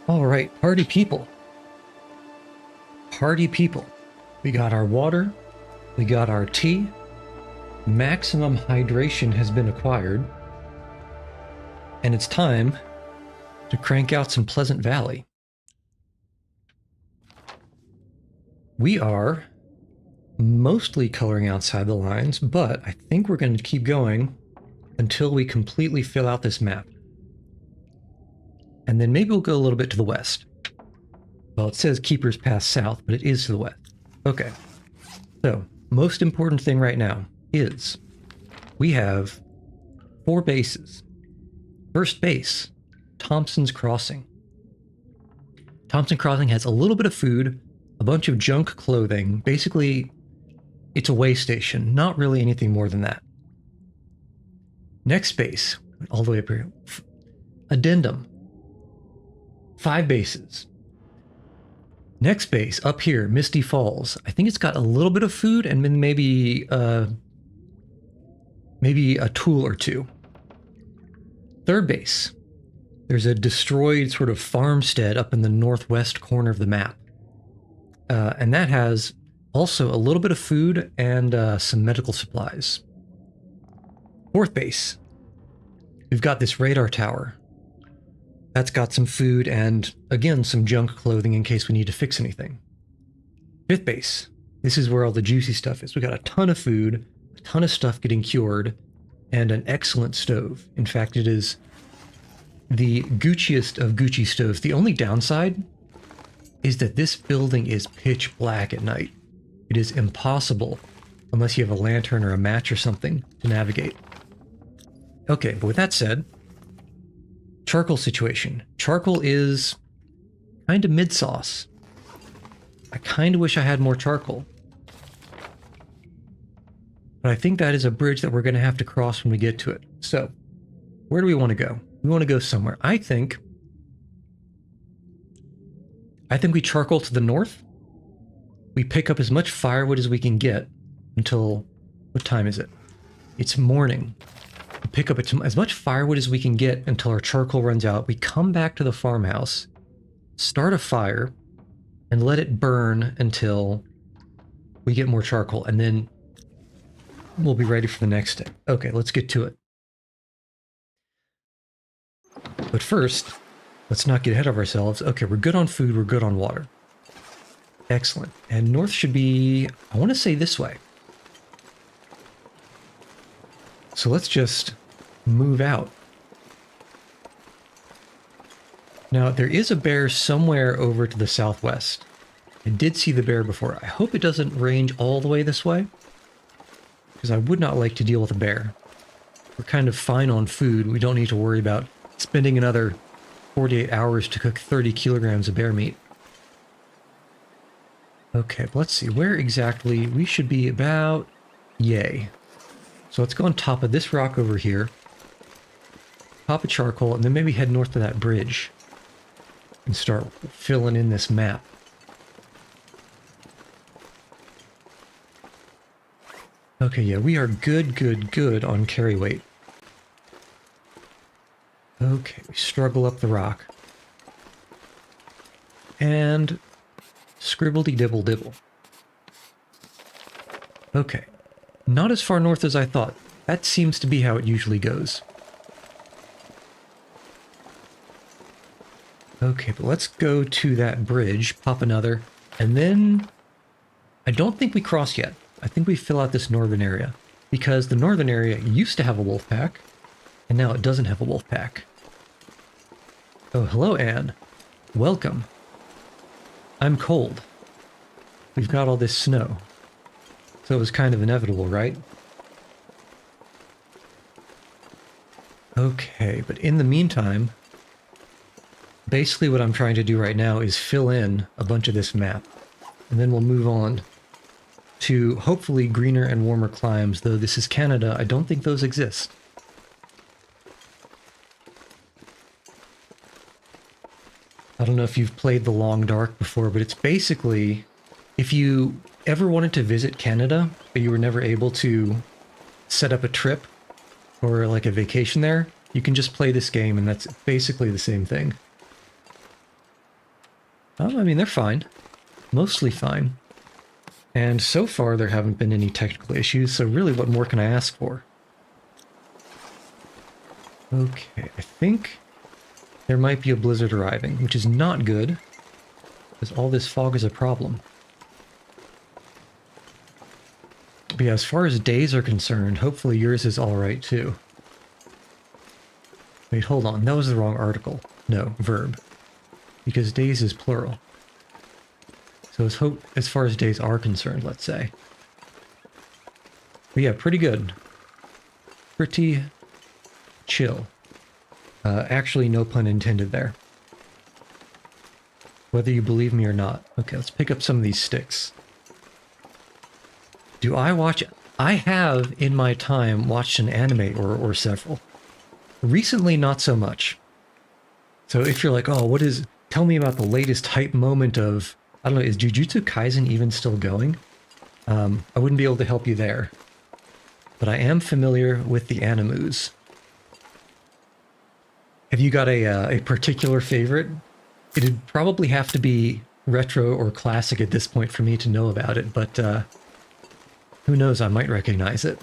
All right, party people. Party people. We got our water, we got our tea, maximum hydration has been acquired, and it's time to crank out some Pleasant Valley. We are mostly coloring outside the lines, but I think we're going to keep going until we completely fill out this map. And then maybe we'll go a little bit to the west. Well, it says Keeper's Pass south, but it is to the west. Okay. So, most important thing right now is we have 4 bases. First base, Thompson's Crossing. Thompson Crossing has a little bit of food, a bunch of junk clothing. Basically, it's a way station, not really anything more than that. Next base, all the way up here. Addendum. 5 bases. Next base, up here, Misty Falls. I think it's got a little bit of food and then maybe a tool or 2. Third base, there's a destroyed sort of farmstead up in the northwest corner of the map. And that has also a little bit of food and some medical supplies. Fourth base, we've got this radar tower. That's got some food and, again, some junk clothing in case we need to fix anything. Fifth base, this is where all the juicy stuff is. We got a ton of food, a ton of stuff getting cured, and an excellent stove. In fact, it is the Gucciest of Gucci stoves. The only downside is that this building is pitch black at night. It is impossible, unless you have a lantern or a match or something, to navigate. Okay, but with that said, charcoal situation. Charcoal is kind of mid-sauce. I kind of wish I had more charcoal. But I think that is a bridge that we're going to have to cross when we get to it. So, where do we want to go? We want to go somewhere. I think we charcoal to the north. We pick up as much firewood as we can get until... What time is it? It's morning. We pick up as much firewood as we can get until our charcoal runs out. We come back to the farmhouse, start a fire, and let it burn until we get more charcoal, and then we'll be ready for the next day. Okay, let's get to it. But first, let's not get ahead of ourselves. Okay, we're good on food, we're good on water. Excellent. And north should be, I want to say this way. So let's just move out. Now, there is a bear somewhere over to the southwest. I did see the bear before. I hope it doesn't range all the way this way, because I would not like to deal with a bear. We're kind of fine on food. We don't need to worry about spending another 48 hours to cook 30 kilograms of bear meat. Okay, let's see. Where exactly? We should be about... Yay. So let's go on top of this rock over here, pop a charcoal, and then maybe head north to that bridge and start filling in this map. Okay, yeah, we are good on carry weight. Okay, we struggle up the rock. And scribbledy-dibble-dibble. Okay. Not as far north as I thought. That seems to be how it usually goes. Okay, but let's go to that bridge, pop another, and then... I don't think we cross yet. I think we fill out this northern area, because the northern area used to have a wolf pack, and now it doesn't have a wolf pack. Oh, hello, Anne. Welcome. I'm cold. We've got all this snow. So it was kind of inevitable, right? Okay, but in the meantime, basically what I'm trying to do right now is fill in a bunch of this map. And then we'll move on to hopefully greener and warmer climes, though this is Canada. I don't think those exist. I don't know if you've played The Long Dark before, but it's basically, if you ever wanted to visit Canada, but you were never able to set up a trip or like a vacation there, you can just play this game and that's basically the same thing. I mean, they're fine. Mostly fine. And so far, there haven't been any technical issues, so really, what more can I ask for? Okay, I think there might be a blizzard arriving, which is not good, because all this fog is a problem. But yeah, as far as days are concerned, hopefully yours is alright too. Wait, hold on, that was the wrong article. No, verb. Because days is plural. So as far as days are concerned, let's say. But yeah, pretty good. Pretty chill. Actually, no pun intended there. Whether you believe me or not. Okay, let's pick up some of these sticks. Do I watch... I have, in my time, watched an anime or several. Recently, not so much. So if you're like, oh, tell me about the latest hype moment of... I don't know, is Jujutsu Kaisen even still going? I wouldn't be able to help you there. But I am familiar with the animus. Have you got a particular favorite? It'd probably have to be retro or classic at this point for me to know about it, but who knows, I might recognize it.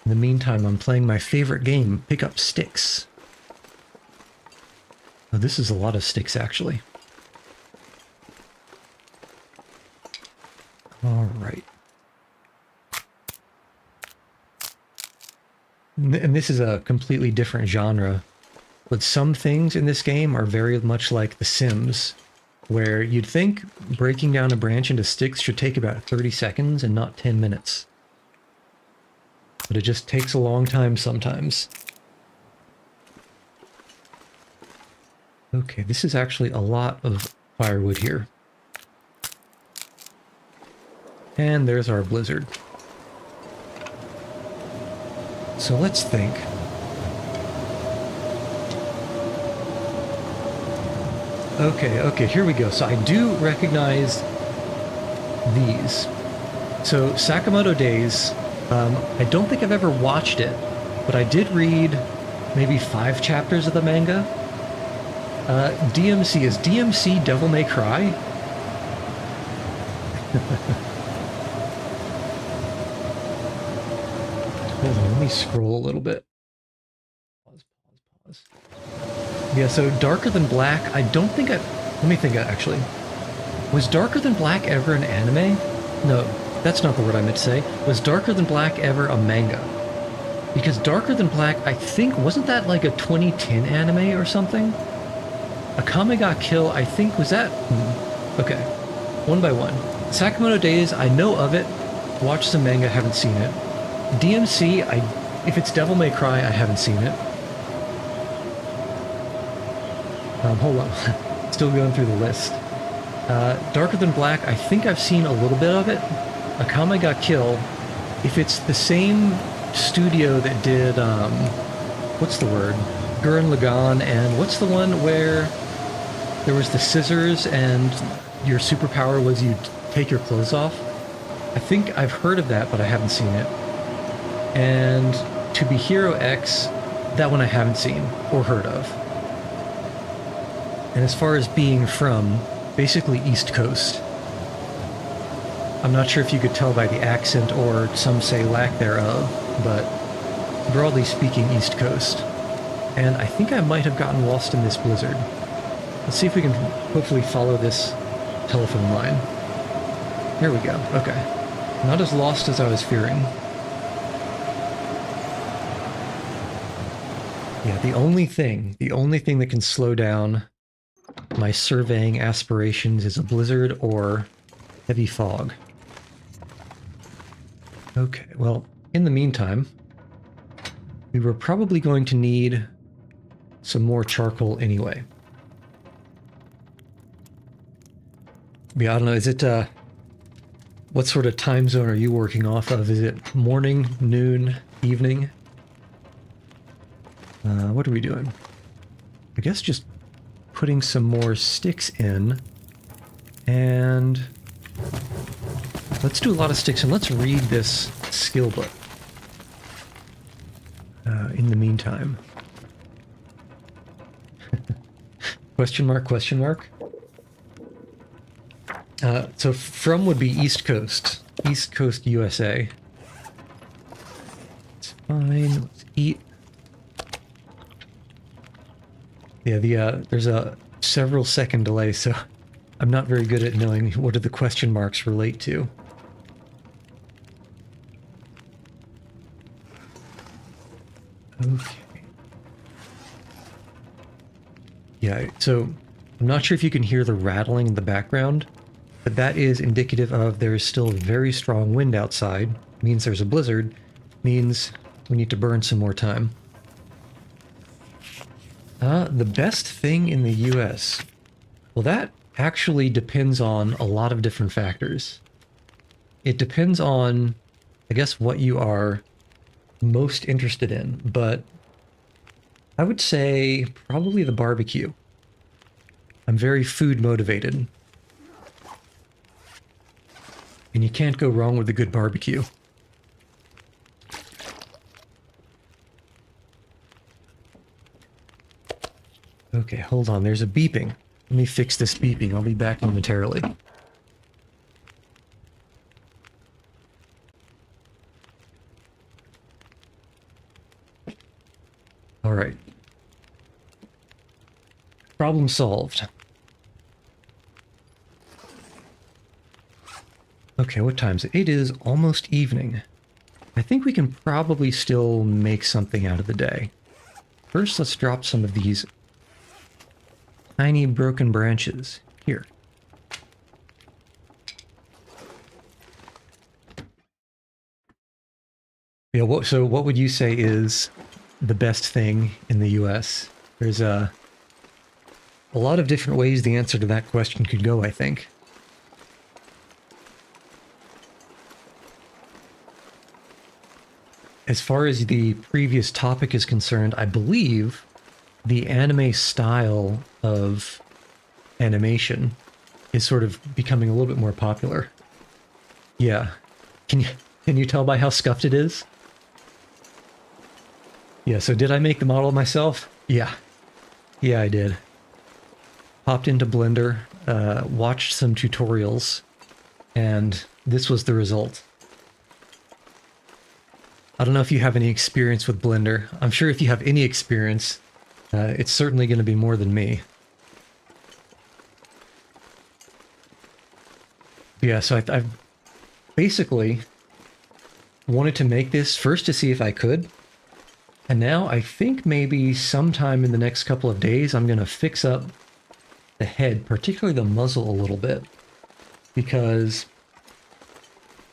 In the meantime, I'm playing my favorite game, Pick Up Sticks. Oh, this is a lot of sticks, actually. All right. And this is a completely different genre, but some things in this game are very much like The Sims, where you'd think breaking down a branch into sticks should take about 30 seconds and not 10 minutes. But it just takes a long time sometimes. Okay, this is actually a lot of firewood here. And there's our blizzard. So let's think. Okay, here we go. So I do recognize these. So Sakamoto Days, I don't think I've ever watched it, but I did read maybe 5 chapters of the manga. DMC, is DMC Devil May Cry? Hold on, let me scroll a little bit. Pause. Yeah, so Darker Than Black, I don't think let me think actually. Was Darker Than Black ever an anime? No, that's not the word I meant to say. Was Darker Than Black ever a manga? Because Darker Than Black, I think, wasn't that like a 2010 anime or something? Akame ga Kill, I think, was that... Okay, one by one. Sakamoto Days, I know of it. Watched some manga, haven't seen it. DMC, if it's Devil May Cry, I haven't seen it. Hold on. Still going through the list. Darker Than Black, I think I've seen a little bit of it. Akame ga Kill, if it's the same studio that did, what's the word? Gurren Lagann, and what's the one where there was the scissors and your superpower was you take your clothes off? I think I've heard of that, but I haven't seen it. And To Be Hero X, that one I haven't seen or heard of. And as far as being from, basically East Coast. I'm not sure if you could tell by the accent or some say lack thereof, but broadly speaking, East Coast. And I think I might have gotten lost in this blizzard. Let's see if we can hopefully follow this telephone line. Here we go. Okay. Not as lost as I was fearing. Yeah, the only thing that can slow down my surveying aspirations is a blizzard or heavy fog. Okay, well, in the meantime, we were probably going to need some more charcoal anyway. Yeah, I don't know, is it, what sort of time zone are you working off of? Is it morning, noon, evening? What are we doing? I guess just putting some more sticks in, and let's do a lot of sticks, and let's read this skill book in the meantime. Question mark, question mark. So from would be East Coast. East Coast, USA. It's fine. Let's eat. Yeah, there's a several second delay, so I'm not very good at knowing what do the question marks relate to. Okay. Yeah, so I'm not sure if you can hear the rattling in the background, but that is indicative of there is still very strong wind outside. Means there's a blizzard. Means we need to burn some more time. The best thing in the US. Well, that actually depends on a lot of different factors. It depends on, I guess, what you are most interested in, but I would say probably the barbecue. I'm very food motivated. And you can't go wrong with a good barbecue. Okay, hold on. There's a beeping. Let me fix this beeping. I'll be back momentarily. All right. Problem solved. Okay, what time is it? It is almost evening. I think we can probably still make something out of the day. First, let's drop some of these tiny broken branches here. Yeah, so what would you say is the best thing in the US? There's a lot of different ways the answer to that question could go, I think. As far as the previous topic is concerned, I believe the anime style of animation is sort of becoming a little bit more popular. Yeah. Can you tell by how scuffed it is? Yeah, so did I make the model myself? Yeah. Yeah, I did. Popped into Blender, watched some tutorials, and this was the result. I don't know if you have any experience with Blender. I'm sure if you have any experience, it's certainly going to be more than me. Yeah, so I've basically wanted to make this first to see if I could. And now I think maybe sometime in the next couple of days, I'm going to fix up the head, particularly the muzzle a little bit, because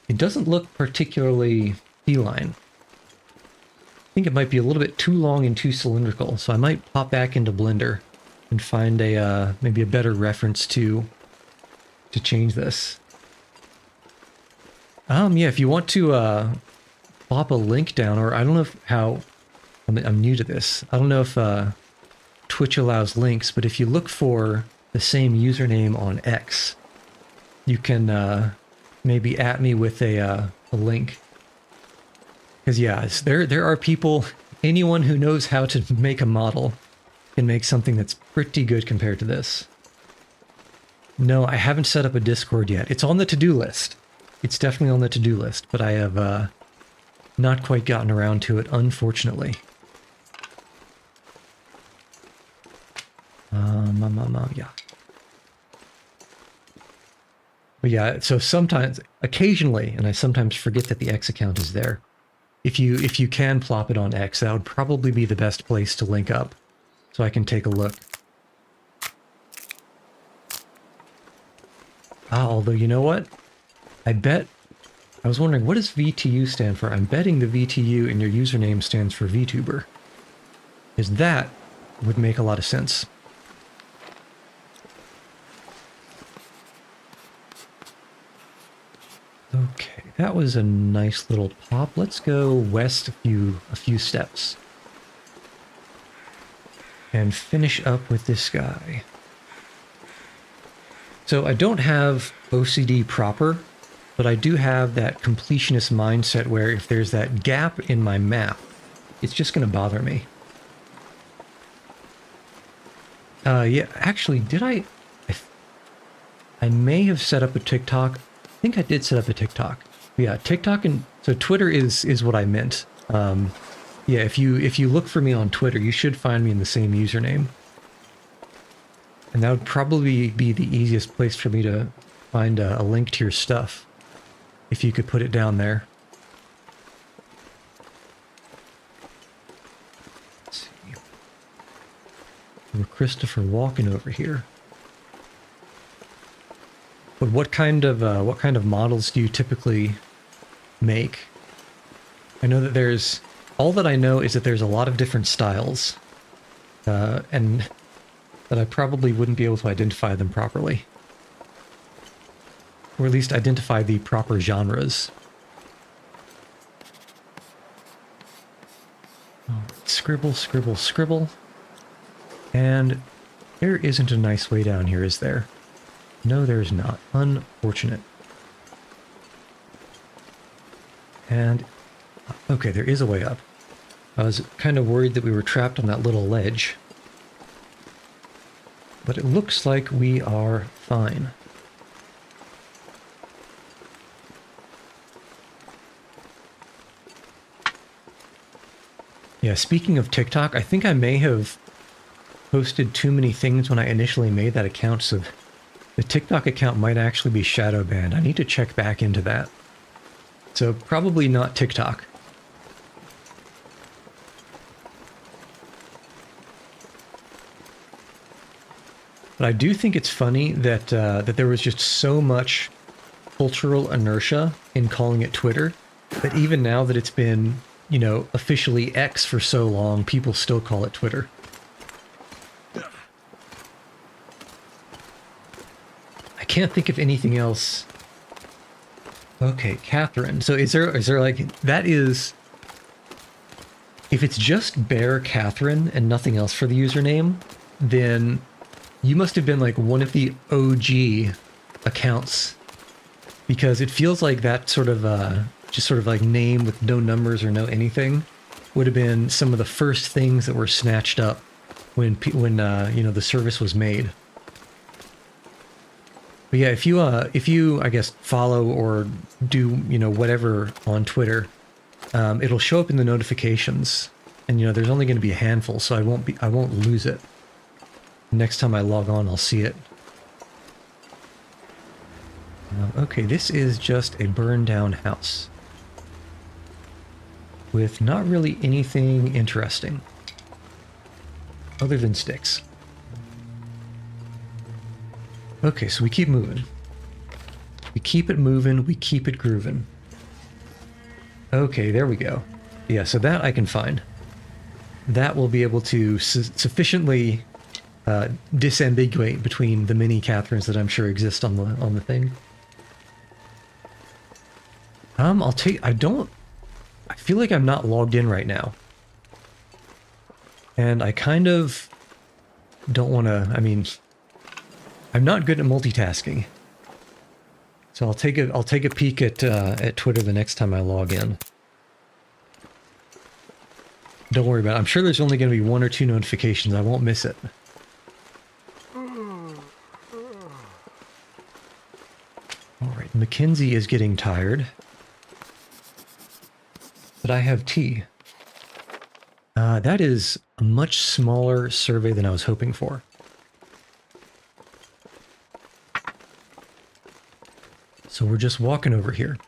it doesn't look particularly feline. I think it might be a little bit too long and too cylindrical, so I might pop back into Blender and find a maybe a better reference to change this. Yeah, if you want to pop a link down, or I don't know how I'm new to this. I don't know if Twitch allows links, but if you look for the same username on X, you can maybe at me with a link. Because yeah, there are people, anyone who knows how to make a model can make something that's pretty good compared to this. No, I haven't set up a Discord yet. It's on the to-do list. It's definitely on the to-do list, but I have not quite gotten around to it, unfortunately. Yeah. But yeah, so sometimes, occasionally, and I sometimes forget that the X account is there. If you can plop it on X, that would probably be the best place to link up, so I can take a look. Although you know what? I was wondering, what does VTU stand for? I'm betting the VTU in your username stands for VTuber. Because that would make a lot of sense. Okay, that was a nice little pop. Let's go west a few steps. And finish up with this guy. So I don't have OCD proper, but I do have that completionist mindset where if there's that gap in my map, it's just going to bother me. Yeah, actually, did I? I may have set up a TikTok. I think I did set up a TikTok. Yeah, TikTok and so Twitter is what I meant. Yeah, if you look for me on Twitter, you should find me in the same username. And that would probably be the easiest place for me to find a link to your stuff. If you could put it down there. Let's see. We're Christopher Walken over here. But what kind of models do you typically make? I know that there's... All that I know is that there's a lot of different styles. And that I probably wouldn't be able to identify them properly. Or at least identify the proper genres. Oh, scribble, scribble, scribble. And there isn't a nice way down here, is there? No, there's not. Unfortunate. And... okay, there is a way up. I was kind of worried that we were trapped on that little ledge. But it looks like we are fine. Yeah, speaking of TikTok, I think I may have posted too many things when I initially made that account, so the TikTok account might actually be shadow banned. I need to check back into that. So probably not TikTok. But I do think it's funny that that there was just so much cultural inertia in calling it Twitter that even now that it's been, you know, officially X for so long, people still call it Twitter. I can't think of anything else. Okay, Catherine. So is there like, that is... If it's just Bear Catherine and nothing else for the username, then you must have been like one of the OG accounts, because it feels like that sort of just sort of like name with no numbers or no anything would have been some of the first things that were snatched up when you know, the service was made. But yeah, if you I guess follow or do, you know, whatever on Twitter, it'll show up in the notifications, and you know, there's only going to be a handful, so I won't lose it. Next time I log on, I'll see it. Okay, this is just a burned down house with not really anything interesting other than sticks. Okay, so we keep moving. We keep it moving, we keep it grooving. Okay, there we go. Yeah, so that I can find. That will be able to sufficiently disambiguate between the many Catherines that I'm sure exist on the thing. I feel like I'm not logged in right now. And I kind of don't want to, I mean, I'm not good at multitasking. So I'll take a peek at Twitter the next time I log in. Don't worry about it. I'm sure there's only going to be 1 or 2 notifications. I won't miss it. Alright, Mackenzie is getting tired. But I have tea. That is a much smaller survey than I was hoping for. So we're just walking over here.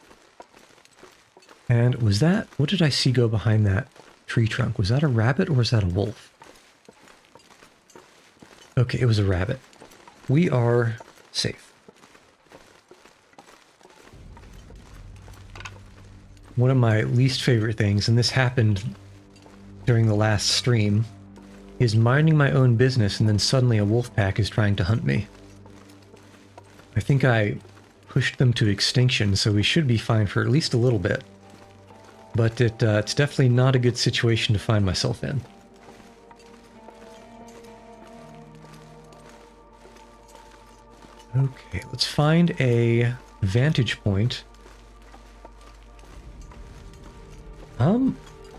And was that... what did I see go behind that tree trunk? Was that a rabbit or was that a wolf? Okay, it was a rabbit. We are safe. One of my least favorite things, and this happened during the last stream, is minding my own business and then suddenly a wolf pack is trying to hunt me. I think I pushed them to extinction, so we should be fine for at least a little bit. But it's definitely not a good situation to find myself in. Okay, let's find a vantage point.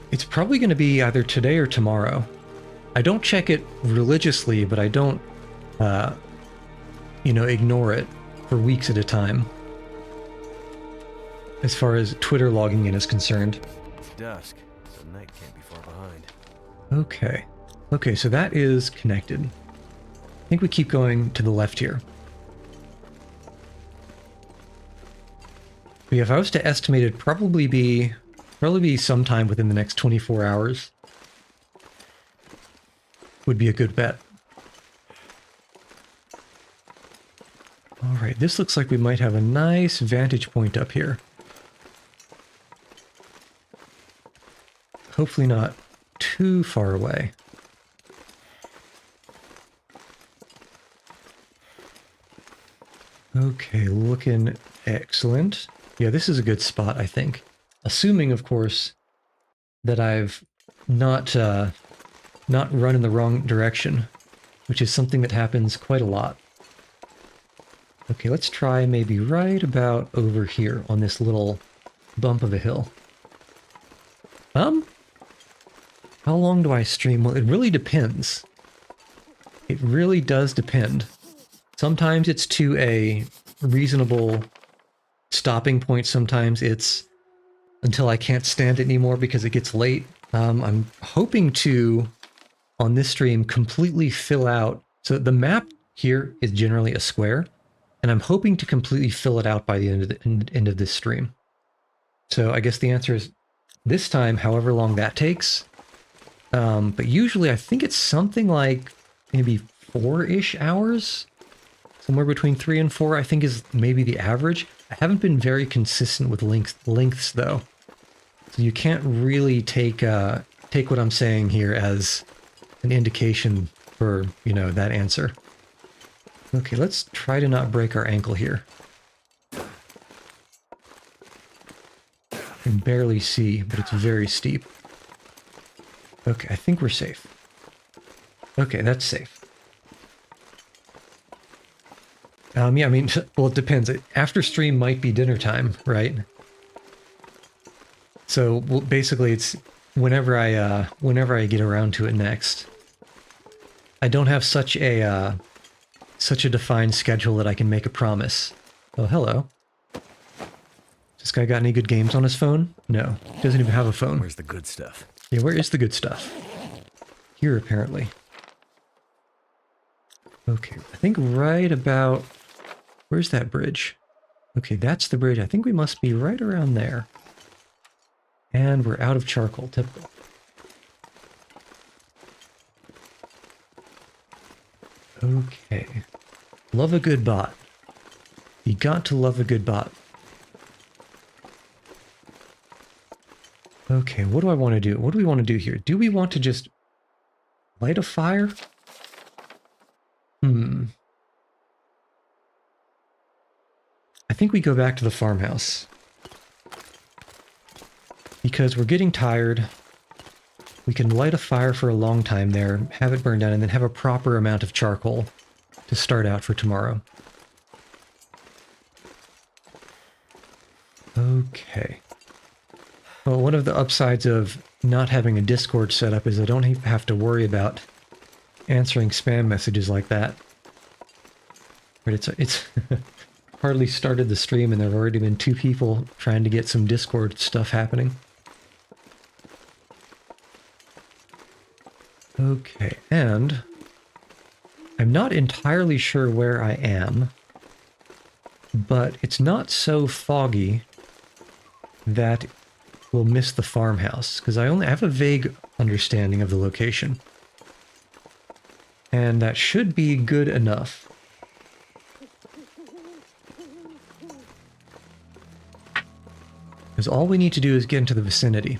It's probably going to be either today or tomorrow. I don't check it religiously, but I don't, ignore it for weeks at a time. As far as Twitter logging in is concerned. It's dusk, so night can't be far behind. Okay. Okay, so that is connected. I think we keep going to the left here. But yeah, if I was to estimate, it'd probably be sometime within the next 24 hours. Would be a good bet. Alright, this looks like we might have a nice vantage point up here. Hopefully not too far away. Okay, looking excellent. Yeah, this is a good spot, I think. Assuming, of course, that I've not run in the wrong direction, which is something that happens quite a lot. Okay, let's try maybe right about over here on this little bump of a hill. How long do I stream? Well, it really depends. It really does depend. Sometimes it's to a reasonable stopping point. Sometimes it's until I can't stand it anymore because it gets late. I'm hoping to, on this stream, completely fill out. So the map here is generally a square, and I'm hoping to completely fill it out by the end of this stream. So I guess the answer is this time, however long that takes. But usually I think it's something like maybe 4-ish hours. Somewhere between 3 and 4, I think, is maybe the average. I haven't been very consistent with lengths though. So you can't really take what I'm saying here as an indication for, that answer. Okay, let's try to not break our ankle here. I can barely see, but it's very steep. Okay, I think we're safe. Okay, that's safe. Yeah, I mean, well, it depends. After stream might be dinner time, right? So well, basically, it's whenever I get around to it next. I don't have such a defined schedule that I can make a promise. Oh, hello. This guy got any good games on his phone? No, doesn't even have a phone. Where's the good stuff? Yeah, where is the good stuff? Here, apparently. Okay, I think right about... Where's that bridge? Okay, that's the bridge. I think we must be right around there. And we're out of charcoal, typical. Okay. Love a good bot. You got to love a good bot. Okay, what do I want to do? What do we want to do here? Do we want to just light a fire? I think we go back to the farmhouse. Because we're getting tired. We can light a fire for a long time there, have it burn down, and then have a proper amount of charcoal to start out for tomorrow. Okay. Well, one of the upsides of not having a Discord set up is I don't have to worry about answering spam messages like that. But it's hardly started the stream and there have already been 2 people trying to get some Discord stuff happening. Okay, and I'm not entirely sure where I am, but it's not so foggy that we'll miss the farmhouse, because I have a vague understanding of the location. And that should be good enough. Because all we need to do is get into the vicinity.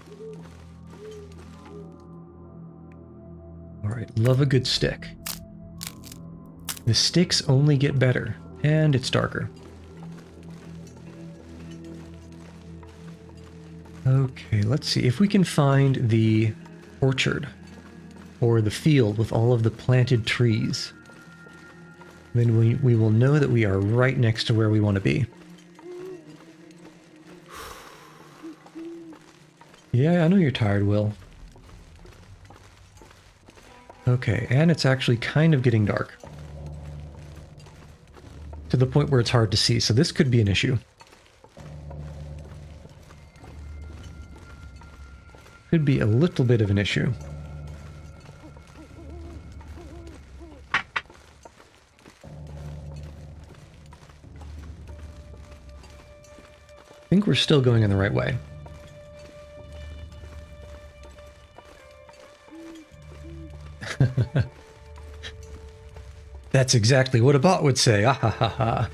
Alright, love a good stick. The sticks only get better, and it's darker. Okay, let's see if we can find the orchard, or the field with all of the planted trees. Then we will know that we are right next to where we want to be. Yeah, I know you're tired, Will. Okay, and it's actually kind of getting dark. To the point where it's hard to see, so this could be an issue. Could be a little bit of an issue. I think we're still going in the right way. That's exactly what a bot would say. Ah ha ha ha.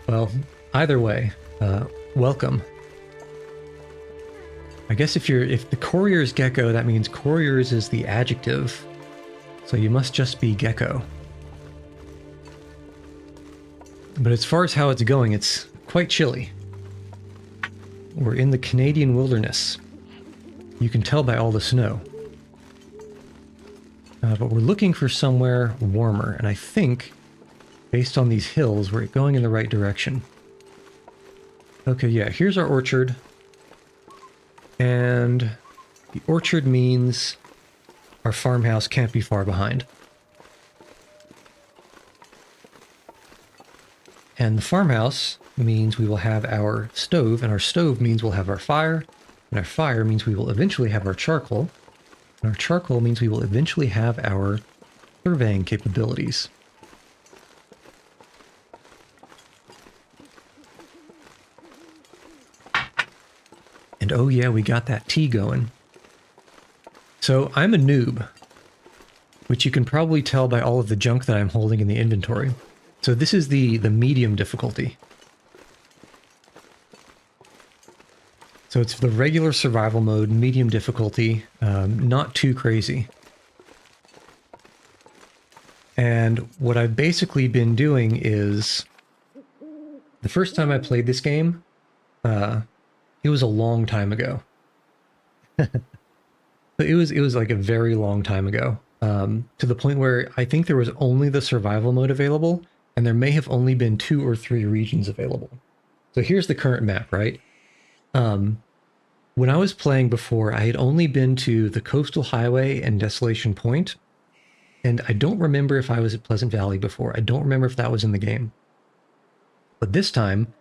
Well, either way, welcome. I guess if the courier is gecko, that means couriers is the adjective. So you must just be gecko. But as far as how it's going, it's quite chilly. We're in the Canadian wilderness. You can tell by all the snow. But we're looking for somewhere warmer, and I think, based on these hills, we're going in the right direction. Okay, yeah, here's our orchard. And the orchard means our farmhouse can't be far behind. And the farmhouse means we will have our stove, and our stove means we'll have our fire, and our fire means we will eventually have our charcoal. And our charcoal means we will eventually have our surveying capabilities. And oh yeah, we got that tea going. So I'm a noob, which you can probably tell by all of the junk that I'm holding in the inventory. So this is the medium difficulty. So it's the regular survival mode, medium difficulty, not too crazy. And what I've basically been doing is, the first time I played this game, it was a long time ago. But it was like a very long time ago, to the point where I think there was only the survival mode available, and there may have only been 2 or 3 regions available. So here's the current map, right? When I was playing before, I had only been to the Coastal Highway and Desolation Point, and I don't remember if I was at Pleasant Valley before. I don't remember if that was in the game. But this time,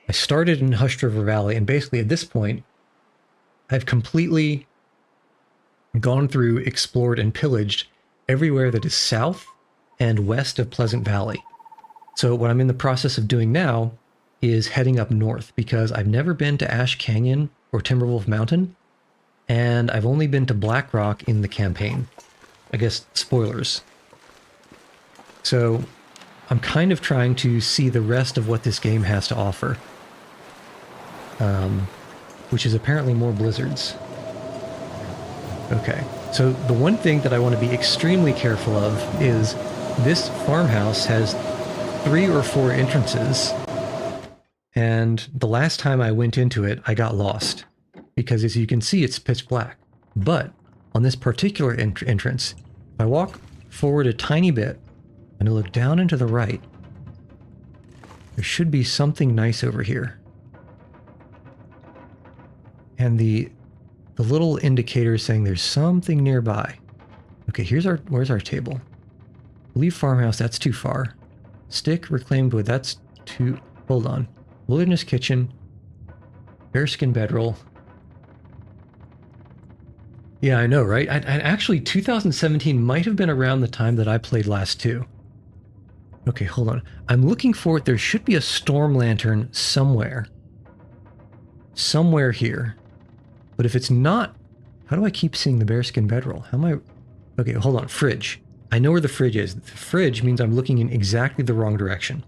I started in Hushed River Valley, and basically at this point, I've completely gone through, explored, and pillaged everywhere that is south and west of Pleasant Valley. So what I'm in the process of doing now is heading up north, because I've never been to Ash Canyon or Timberwolf Mountain, and I've only been to Black Rock in the campaign. I guess spoilers. So I'm kind of trying to see the rest of what this game has to offer, which is apparently more blizzards. Okay, so the one thing that I want to be extremely careful of is this farmhouse has 3 or 4 entrances, and the last time I went into it, I got lost, because as you can see, it's pitch black. But on this particular entrance, if I walk forward a tiny bit, and I look down and to the right, there should be something nice over here. And the little indicator is saying there's something nearby. Okay, where's our table? Leave farmhouse, that's too far. Stick, reclaimed wood, that's too... Hold on. Wilderness kitchen. Bearskin bedroll. Yeah, I know, right? Actually, 2017 might have been around the time that I played last too. Okay, hold on. I'm looking for it. There should be a storm lantern somewhere. Somewhere here. But if it's not, how do I keep seeing the bearskin bedroll? How am I... Okay, hold on. Fridge. I know where the fridge is. The fridge means I'm looking in exactly the wrong direction.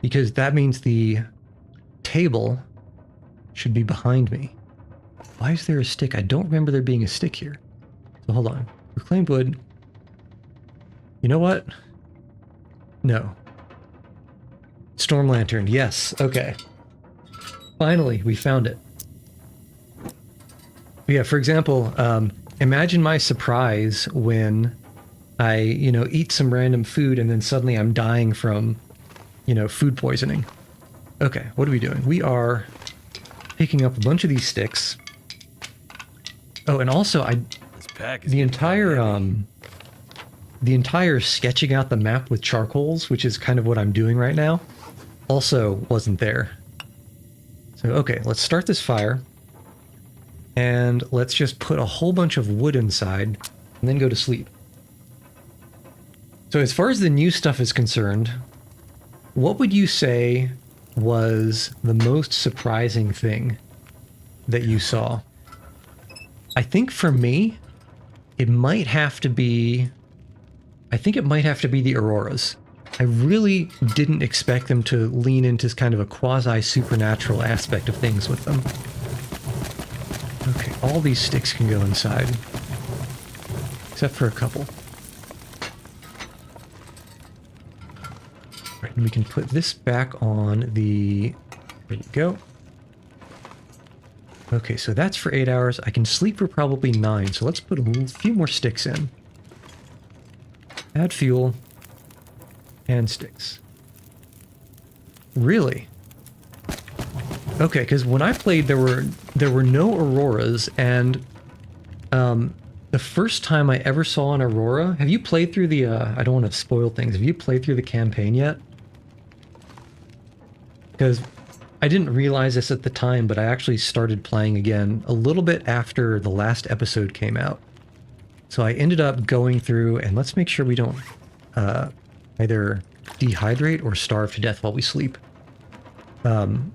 Because that means the table should be behind me. Why is there a stick? I don't remember there being a stick here. So hold on. Reclaimed wood. You know what? No. Storm lantern. Yes. Okay. Finally, we found it. Yeah, for example, imagine my surprise when I, eat some random food and then suddenly I'm dying from, food poisoning. Okay, what are we doing? We are picking up a bunch of these sticks. Oh, and also the entire the entire sketching out the map with charcoals, which is kind of what I'm doing right now, also wasn't there. So, okay, let's start this fire. And let's just put a whole bunch of wood inside and then go to sleep. So as far as the new stuff is concerned, what would you say was the most surprising thing that you saw? I think for me, it might have to be... I think it might have to be the auroras. I really didn't expect them to lean into kind of a quasi-supernatural aspect of things with them. Okay, all these sticks can go inside. Except for a couple. Right, and we can put this back on the... There you go. Okay, so that's for 8 hours. I can sleep for probably 9, so let's put a few more sticks in. Add fuel. And sticks. Really? Okay, because when I played, there were no auroras, and the first time I ever saw an aurora... Have you played through the... I don't want to spoil things. Have you played through the campaign yet? Because I didn't realize this at the time, but I actually started playing again a little bit after the last episode came out. So I ended up going through, and let's make sure we don't either dehydrate or starve to death while we sleep. When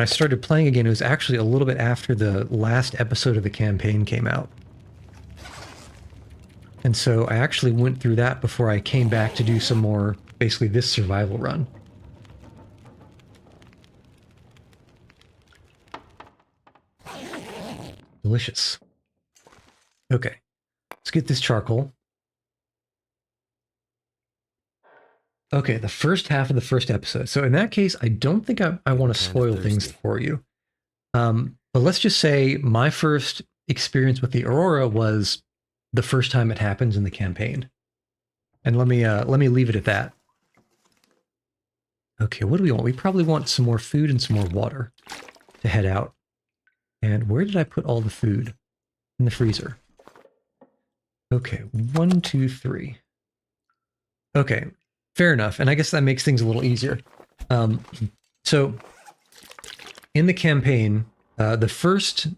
I started playing again, it was actually a little bit after the last episode of the campaign came out. And so I actually went through that before I came back to do some more, basically this survival run. Delicious. Okay, let's get this charcoal. Okay, the first half of the first episode. So in that case, I don't think I want to spoil things for you. But let's just say my first experience with the Aurora was the first time it happens in the campaign. And let me leave it at that. Okay, what do we want? We probably want some more food and some more water to head out. And where did I put all the food? In the freezer. Okay, 1, 2, 3. Okay, fair enough. And I guess that makes things a little easier. So in the campaign, the first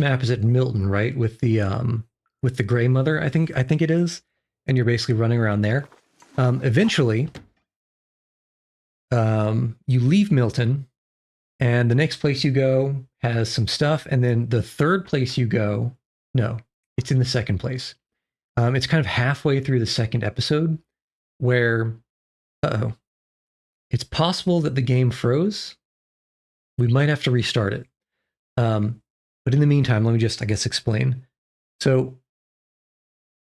map is at Milton, right? With the Grey Mother, I think it is, and you're basically running around there. Eventually, you leave Milton, and the next place you go has some stuff, and then the third place you go, no, it's in the second place. It's kind of halfway through the second episode, where, it's possible that the game froze. We might have to restart it. But in the meantime, let me just, I guess, explain. So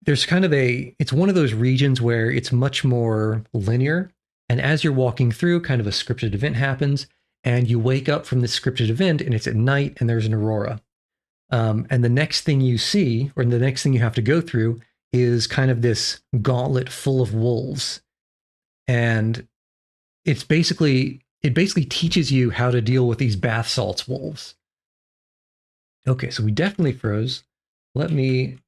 there's kind of it's one of those regions where it's much more linear. And as you're walking through, kind of a scripted event happens, and you wake up from this scripted event, and it's at night, and there's an aurora. And the next thing you see, or the next thing you have to go through, is kind of this gauntlet full of wolves. And it basically teaches you how to deal with these bath salts wolves. Okay, so we definitely froze. Let me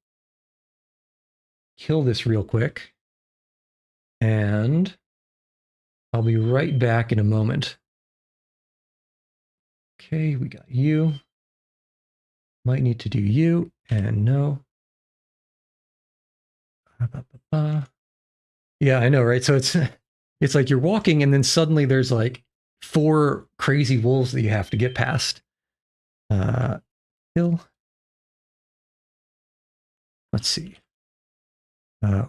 kill this real quick. And I'll be right back in a moment. Okay, we got you. Might need to do you, and no. Yeah, I know, right? So it's like you're walking, and then suddenly there's like 4 crazy wolves that you have to get past. Kill. Let's see.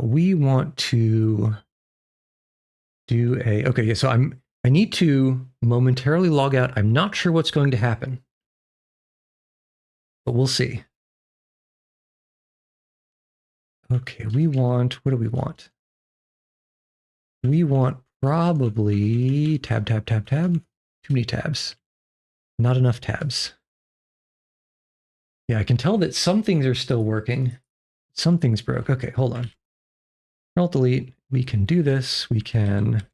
We want to do a... Okay, yeah, so I need to momentarily log out. I'm not sure what's going to happen, but we'll see. Okay, we want... What do we want? We want probably... Tab. Too many tabs. Not enough tabs. Yeah, I can tell that some things are still working. Some things broke. Okay, hold on. Alt delete. We can do this. We can